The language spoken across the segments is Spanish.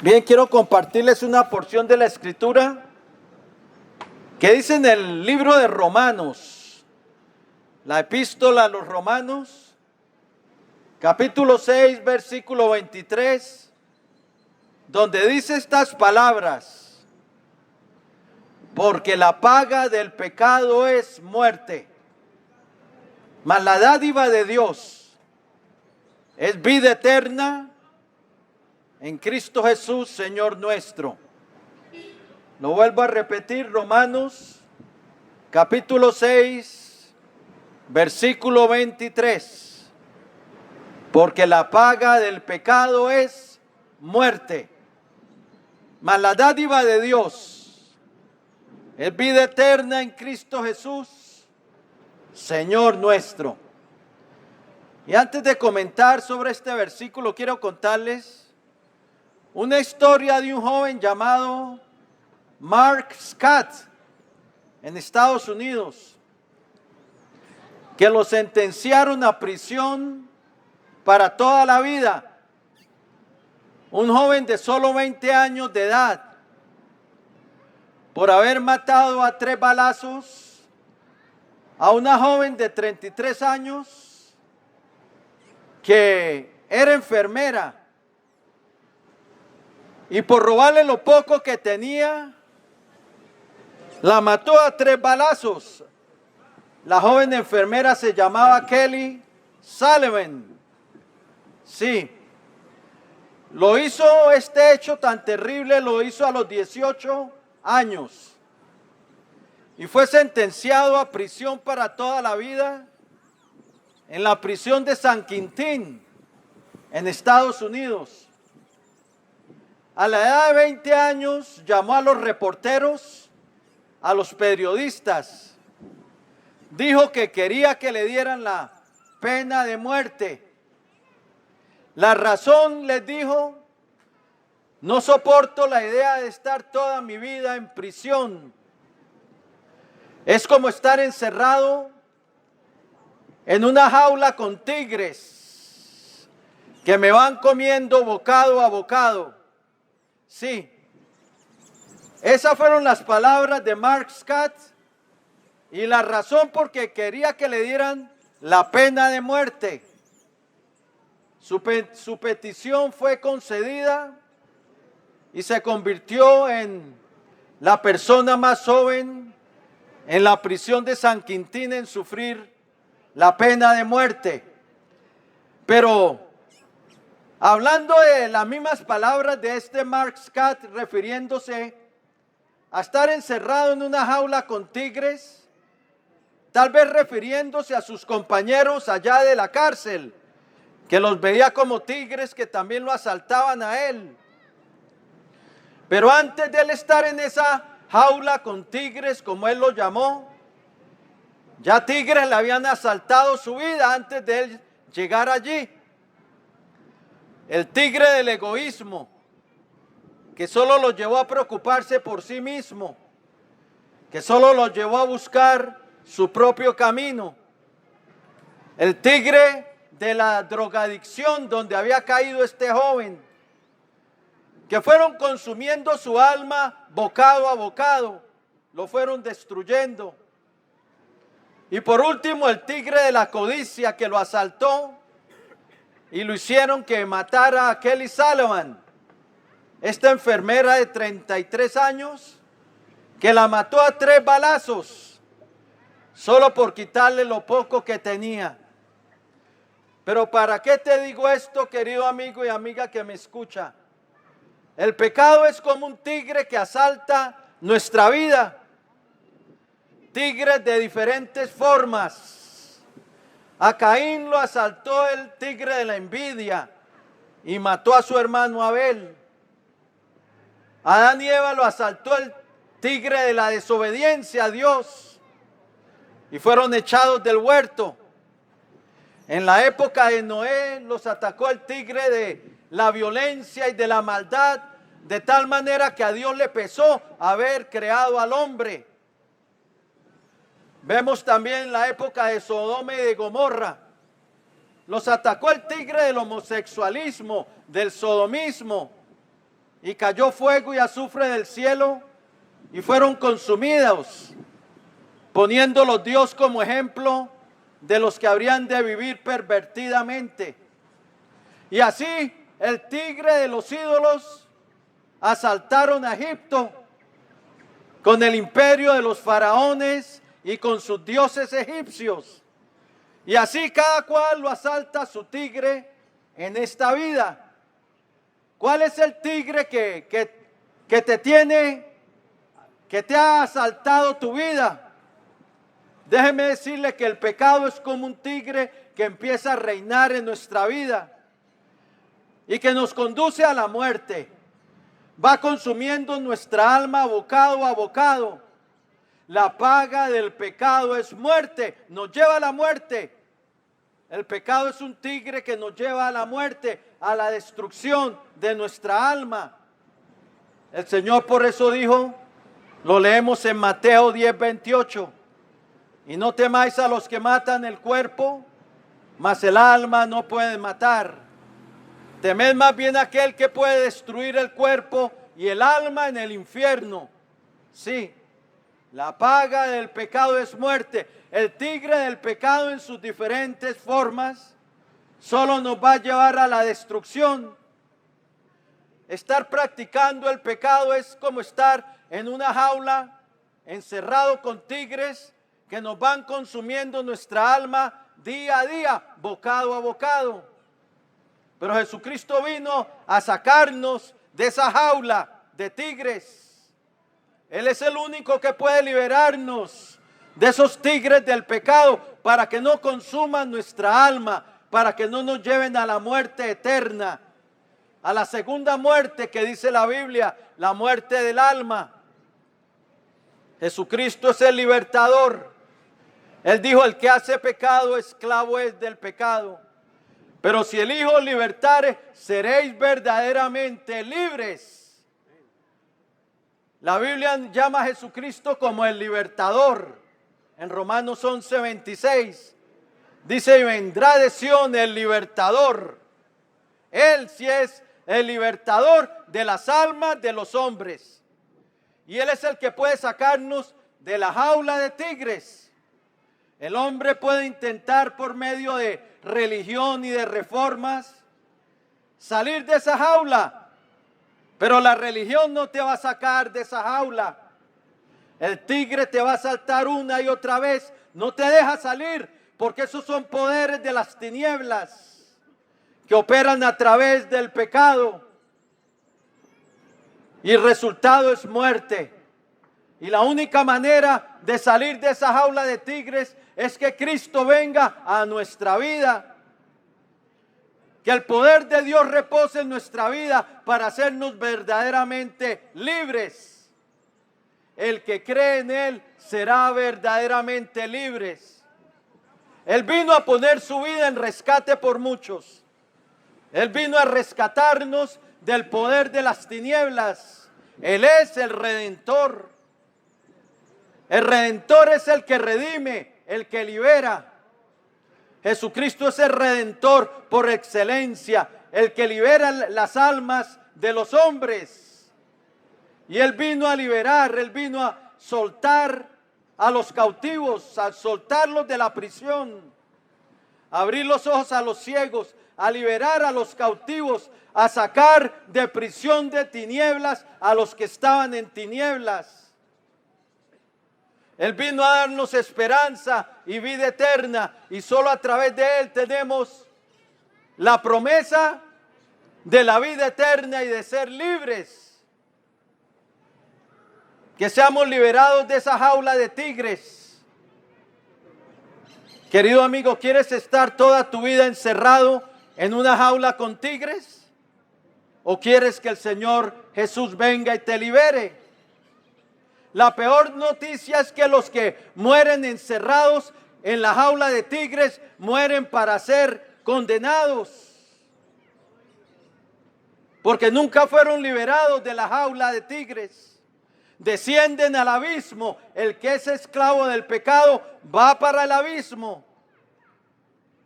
Bien, quiero compartirles una porción de la Escritura que dice en el libro de Romanos, la epístola a los Romanos, capítulo 6, versículo 23, donde dice estas palabras: porque la paga del pecado es muerte, mas la dádiva de Dios es vida eterna en Cristo Jesús, Señor nuestro. Lo vuelvo a repetir, Romanos, capítulo 6, versículo 23. Porque la paga del pecado es muerte, mas la dádiva de Dios es vida eterna en Cristo Jesús, Señor nuestro. Y antes de comentar sobre este versículo, quiero contarles una historia de un joven llamado Mark Scott en Estados Unidos, que lo sentenciaron a prisión para toda la vida. Un joven de solo 20 años de edad, por haber matado a 3 balazos a una joven de 33 años que era enfermera, y por robarle lo poco que tenía, la mató a 3 balazos. La joven enfermera se llamaba Kelly Sullivan. Sí, lo hizo, este hecho tan terrible, lo hizo a los 18 años. Y fue sentenciado a prisión para toda la vida en la prisión de San Quintín, en Estados Unidos. A la edad de 20 años llamó a los reporteros, a los periodistas. Dijo que quería que le dieran la pena de muerte. La razón, les dijo: no soporto la idea de estar toda mi vida en prisión. Es como estar encerrado en una jaula con tigres que me van comiendo bocado a bocado. Sí, esas fueron las palabras de Mark Scott, y la razón porque quería que le dieran la pena de muerte. Su petición fue concedida y se convirtió en la persona más joven en la prisión de San Quintín en sufrir la pena de muerte. Pero hablando de las mismas palabras de este Mark Scott, refiriéndose a estar encerrado en una jaula con tigres, tal vez refiriéndose a sus compañeros allá de la cárcel, que los veía como tigres que también lo asaltaban a él. Pero antes de él estar en esa jaula con tigres, como él lo llamó, ya tigres le habían asaltado su vida antes de él llegar allí. El tigre del egoísmo, que solo lo llevó a preocuparse por sí mismo, que solo lo llevó a buscar su propio camino. El tigre de la drogadicción, donde había caído este joven, que fueron consumiendo su alma bocado a bocado, lo fueron destruyendo. Y por último, el tigre de la codicia, que lo asaltó y lo hicieron que matara a Kelly Sullivan, esta enfermera de 33 años, que la mató a 3 balazos, solo por quitarle lo poco que tenía. Pero ¿para qué te digo esto, querido amigo y amiga que me escucha? El pecado es como un tigre que asalta nuestra vida. Tigres de diferentes formas. A Caín lo asaltó el tigre de la envidia y mató a su hermano Abel. A Adán y Eva lo asaltó el tigre de la desobediencia a Dios y fueron echados del huerto. En la época de Noé los atacó el tigre de la violencia y de la maldad, de tal manera que a Dios le pesó haber creado al hombre. Vemos también la época de Sodoma y de Gomorra. Los atacó el tigre del homosexualismo, del sodomismo. y cayó fuego y azufre del cielo y fueron consumidos, poniéndolos Dios como ejemplo de los que habrían de vivir pervertidamente. Y así el tigre de los ídolos asaltaron a Egipto con el imperio de los faraones y con sus dioses egipcios. Y así cada cual lo asalta su tigre en esta vida. ¿Cuál es el tigre que te ha asaltado tu vida? Déjeme decirle que el pecado es como un tigre que empieza a reinar en nuestra vida y que nos conduce a la muerte. Va consumiendo nuestra alma bocado a bocado. La paga del pecado es muerte, nos lleva a la muerte. El pecado es un tigre que nos lleva a la muerte, a la destrucción de nuestra alma. El Señor por eso dijo, lo leemos en Mateo 10:28, y no temáis a los que matan el cuerpo, mas el alma no pueden matar. Temed más bien a aquel que puede destruir el cuerpo y el alma en el infierno. Sí, la paga del pecado es muerte. El tigre del pecado en sus diferentes formas solo nos va a llevar a la destrucción. Estar practicando el pecado es como estar en una jaula encerrado con tigres que nos van consumiendo nuestra alma día a día, bocado a bocado. Pero Jesucristo vino a sacarnos de esa jaula de tigres. Él es el único que puede liberarnos de esos tigres del pecado para que no consuman nuestra alma, para que no nos lleven a la muerte eterna, a la segunda muerte que dice la Biblia, la muerte del alma. Jesucristo es el libertador. Él dijo, el que hace pecado, esclavo es del pecado. Pero si el Hijo os libertare, seréis verdaderamente libres. La Biblia llama a Jesucristo como el libertador. En Romanos 11:26 dice, y vendrá de Sión el libertador. Él sí es el libertador de las almas de los hombres. Y Él es el que puede sacarnos de la jaula de tigres. El hombre puede intentar por medio de religión y de reformas salir de esa jaula, pero la religión no te va a sacar de esa jaula. El tigre te va a saltar una y otra vez, no te deja salir, porque esos son poderes de las tinieblas que operan a través del pecado, y el resultado es muerte. Y la única manera de salir de esa jaula de tigres es que Cristo venga a nuestra vida. Que el poder de Dios repose en nuestra vida para hacernos verdaderamente libres. El que cree en Él será verdaderamente libres. Él vino a poner su vida en rescate por muchos. Él vino a rescatarnos del poder de las tinieblas. Él es el Redentor. El Redentor es el que redime, el que libera. Jesucristo es el Redentor por excelencia, el que libera las almas de los hombres. Y Él vino a liberar, Él vino a soltar a los cautivos, a soltarlos de la prisión, a abrir los ojos a los ciegos, a liberar a los cautivos, a sacar de prisión de tinieblas a los que estaban en tinieblas. Él vino a darnos esperanza y vida eterna, y solo a través de Él tenemos la promesa de la vida eterna y de ser libres. Que seamos liberados de esa jaula de tigres. Querido amigo, ¿quieres estar toda tu vida encerrado en una jaula con tigres? ¿O quieres que el Señor Jesús venga y te libere? La peor noticia es que los que mueren encerrados en la jaula de tigres mueren para ser condenados, porque nunca fueron liberados de la jaula de tigres. Descienden al abismo. El que es esclavo del pecado va para el abismo.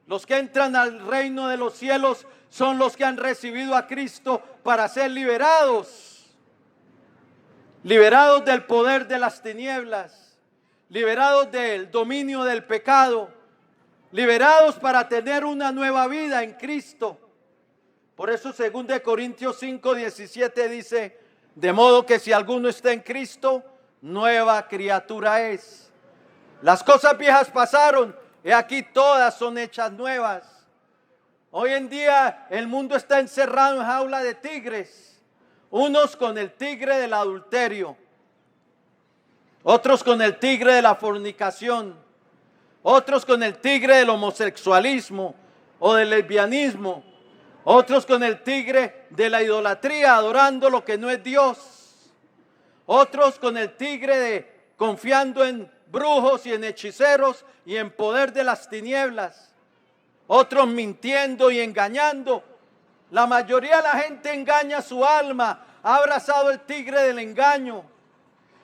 Los que entran al reino de los cielos son los que han recibido a Cristo para ser liberados. Liberados del poder de las tinieblas, liberados del dominio del pecado, liberados para tener una nueva vida en Cristo. Por eso 2 Corintios 5:17 dice: de modo que si alguno está en Cristo, nueva criatura es. Las cosas viejas pasaron, y aquí todas son hechas nuevas. Hoy en día el mundo está encerrado en jaula de tigres, unos con el tigre del adulterio, otros con el tigre de la fornicación, otros con el tigre del homosexualismo o del lesbianismo, otros con el tigre de la idolatría, adorando lo que no es Dios, otros con el tigre de confiando en brujos y en hechiceros y en poder de las tinieblas, otros mintiendo y engañando. La mayoría de la gente engaña su alma, ha abrazado el tigre del engaño,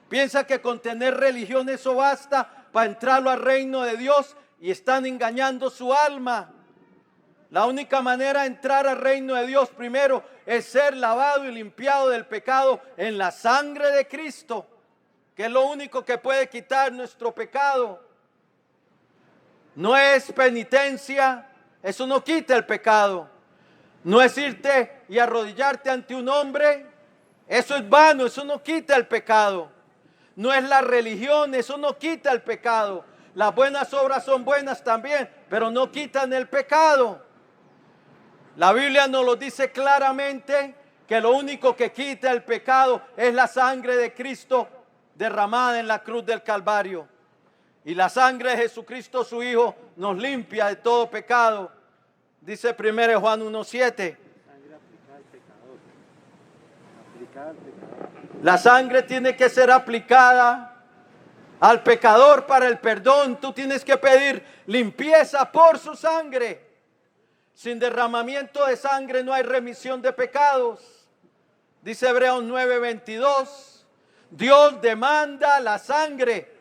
piensa que con tener religión eso basta para entrarlo al reino de Dios, y están engañando su alma. La única manera de entrar al reino de Dios primero es ser lavado y limpiado del pecado en la sangre de Cristo, que es lo único que puede quitar nuestro pecado. No es penitencia, eso no quita el pecado. No es irte y arrodillarte ante un hombre, eso es vano, eso no quita el pecado. No es la religión, eso no quita el pecado. Las buenas obras son buenas también, pero no quitan el pecado. La Biblia nos lo dice claramente, que lo único que quita el pecado es la sangre de Cristo derramada en la cruz del Calvario. Y la sangre de Jesucristo su Hijo nos limpia de todo pecado. Dice 1 Juan 1:7. La sangre tiene que ser aplicada al pecador para el perdón. Tú tienes que pedir limpieza por su sangre. Sin derramamiento de sangre no hay remisión de pecados. Dice Hebreos 9:22. Dios demanda la sangre.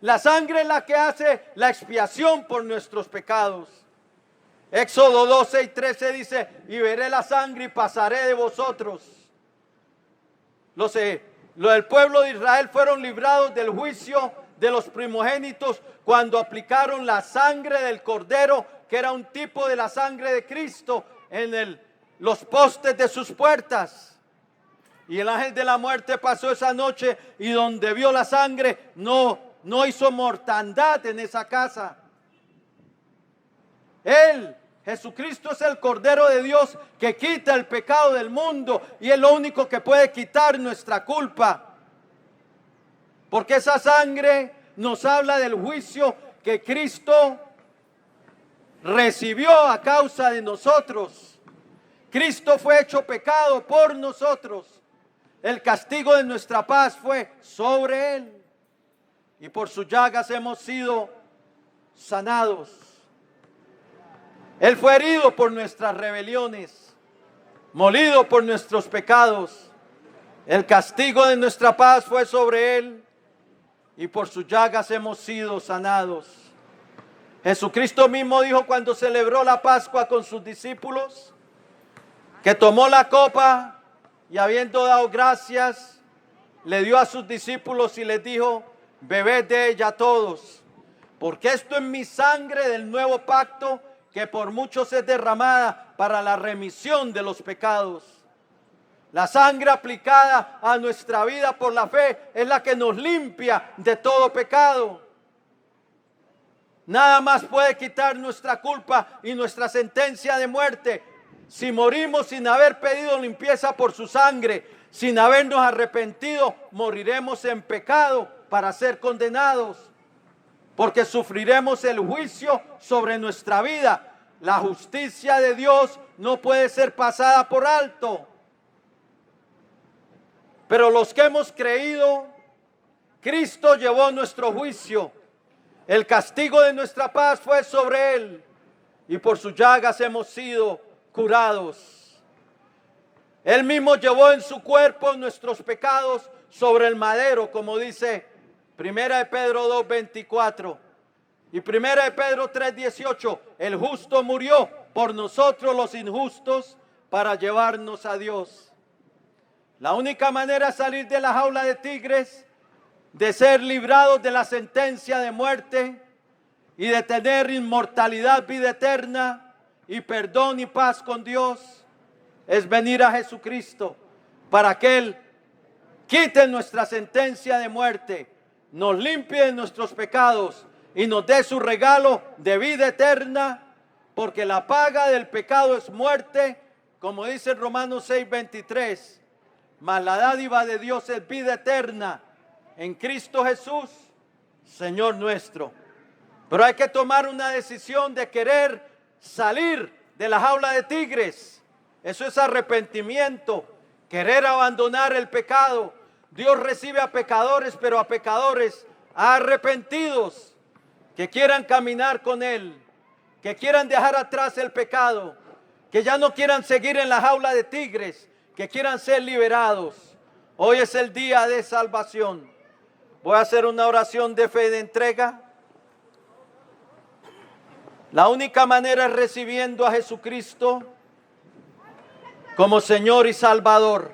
La sangre es la que hace la expiación por nuestros pecados. Éxodo 12:13 dice: y veré la sangre y pasaré de vosotros. Los del pueblo de Israel fueron librados del juicio de los primogénitos cuando aplicaron la sangre del cordero, que era un tipo de la sangre de Cristo, en los postes de sus puertas. Y el ángel de la muerte pasó esa noche, y donde vio la sangre no hizo mortandad en esa casa. Jesucristo es el Cordero de Dios que quita el pecado del mundo, y es lo único que puede quitar nuestra culpa. Porque esa sangre nos habla del juicio que Cristo recibió a causa de nosotros. Cristo fue hecho pecado por nosotros. El castigo de nuestra paz fue sobre él, y por sus llagas hemos sido sanados. Él fue herido por nuestras rebeliones, molido por nuestros pecados. El castigo de nuestra paz fue sobre él, y por sus llagas hemos sido sanados. Jesucristo mismo dijo cuando celebró la Pascua con sus discípulos, que tomó la copa y habiendo dado gracias, le dio a sus discípulos y les dijo: bebed de ella todos, porque esto es mi sangre del nuevo pacto, que por muchos es derramada para la remisión de los pecados. La sangre aplicada a nuestra vida por la fe es la que nos limpia de todo pecado. Nada más puede quitar nuestra culpa y nuestra sentencia de muerte. Si morimos sin haber pedido limpieza por su sangre, sin habernos arrepentido, moriremos en pecado para ser condenados, porque sufriremos el juicio sobre nuestra vida. La justicia de Dios no puede ser pasada por alto. Pero los que hemos creído, Cristo llevó nuestro juicio. El castigo de nuestra paz fue sobre él, y por sus llagas hemos sido curados. Él mismo llevó en su cuerpo nuestros pecados sobre el madero, como dice 1 Pedro 2:24. Y 1 de Pedro 3:18, el justo murió por nosotros los injustos para llevarnos a Dios. La única manera de salir de la jaula de tigres, de ser librados de la sentencia de muerte y de tener inmortalidad, vida eterna y perdón y paz con Dios, es venir a Jesucristo para que Él quite nuestra sentencia de muerte, nos limpie de nuestros pecados y nos dé su regalo de vida eterna, porque la paga del pecado es muerte, como dice Romanos 6:23, mas la dádiva de Dios es vida eterna en Cristo Jesús, Señor nuestro. Pero hay que tomar una decisión de querer salir de la jaula de tigres. Eso es arrepentimiento, querer abandonar el pecado. Dios recibe a pecadores, pero a pecadores arrepentidos, que quieran caminar con Él, que quieran dejar atrás el pecado, que ya no quieran seguir en la jaula de tigres, que quieran ser liberados. Hoy es el día de salvación. Voy a hacer una oración de fe y de entrega. La única manera es recibiendo a Jesucristo como Señor y Salvador,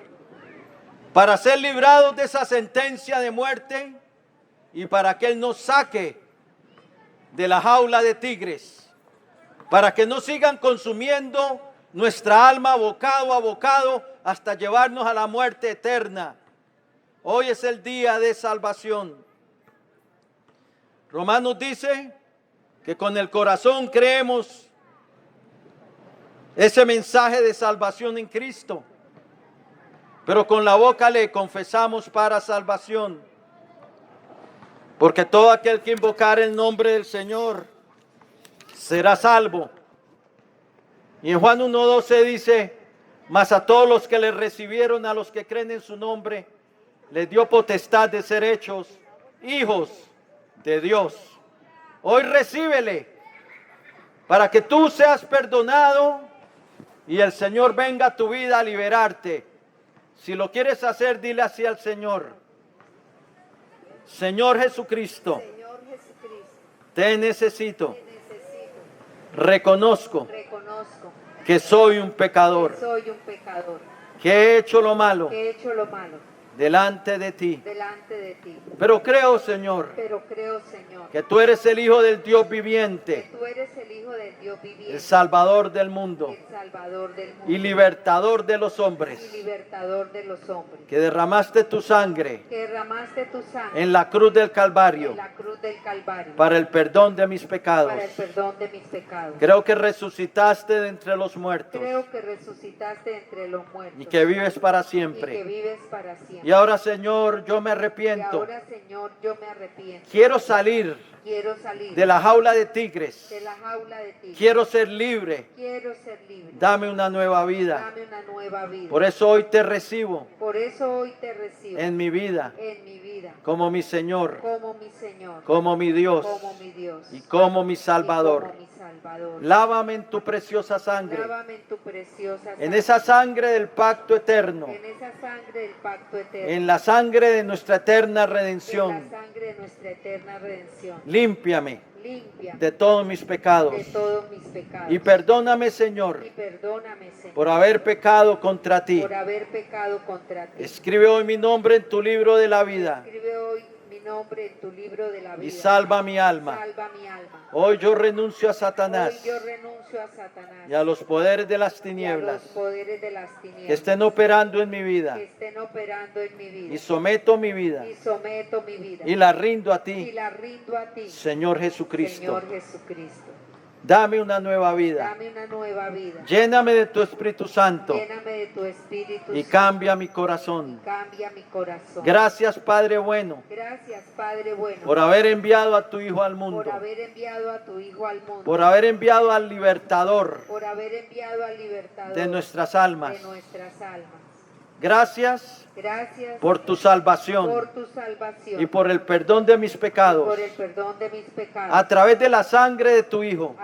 para ser librados de esa sentencia de muerte y para que Él nos saque de la jaula de tigres, para que no sigan consumiendo nuestra alma bocado a bocado hasta llevarnos a la muerte eterna. Hoy es el día de salvación. Romanos dice que con el corazón creemos ese mensaje de salvación en Cristo, pero con la boca le confesamos para salvación. Porque todo aquel que invocar el nombre del Señor será salvo. Y en Juan 1:12 dice, mas a todos los que le recibieron, a los que creen en su nombre, les dio potestad de ser hechos hijos de Dios. Hoy recíbele para que tú seas perdonado y el Señor venga a tu vida a liberarte. Si lo quieres hacer, dile así al Señor: Señor Jesucristo, te necesito. Reconozco que soy un pecador, que he hecho lo malo delante de ti. Pero creo, Señor, que tú eres el Hijo del Dios viviente, el Salvador del mundo y libertador de los hombres, que derramaste tu sangre en la cruz del Calvario para el perdón de mis pecados. Creo que resucitaste de entre los muertos y que vives para siempre. Y ahora, Señor, yo me arrepiento. Quiero salir de la jaula de tigres. Quiero ser libre. Dame una nueva vida. Por eso hoy te recibo en mi vida como mi Señor, como mi Dios y como mi Salvador. Lávame en tu preciosa sangre, en esa sangre del pacto eterno, en la sangre de nuestra eterna redención. Límpiame de todos mis pecados y perdóname, Señor, por haber pecado contra ti. Escribe hoy mi nombre en tu libro de la vida y salva mi alma. Hoy yo renuncio a Satanás y a los poderes de las tinieblas que estén operando en mi vida, y someto mi vida y la rindo a ti, Señor Jesucristo. Dame una nueva vida. Lléname de tu Espíritu Santo y cambia mi corazón. Gracias, Padre bueno, por haber enviado a tu Hijo al mundo, por haber enviado al libertador de nuestras almas. Gracias por tu salvación y por el perdón de mis pecados a través de la sangre de tu Hijo.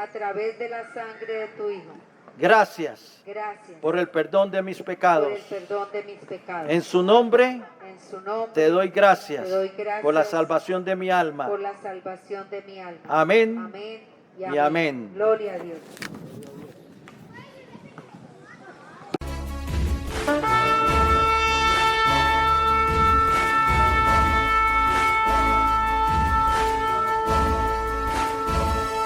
Gracias Gracias por el perdón de mis por pecados. el perdón de mis pecados. En su nombre En su nombre te doy gracias te doy gracias por la salvación de mi alma. por la salvación de mi alma. Amén Amén y amén. Gloria a Dios.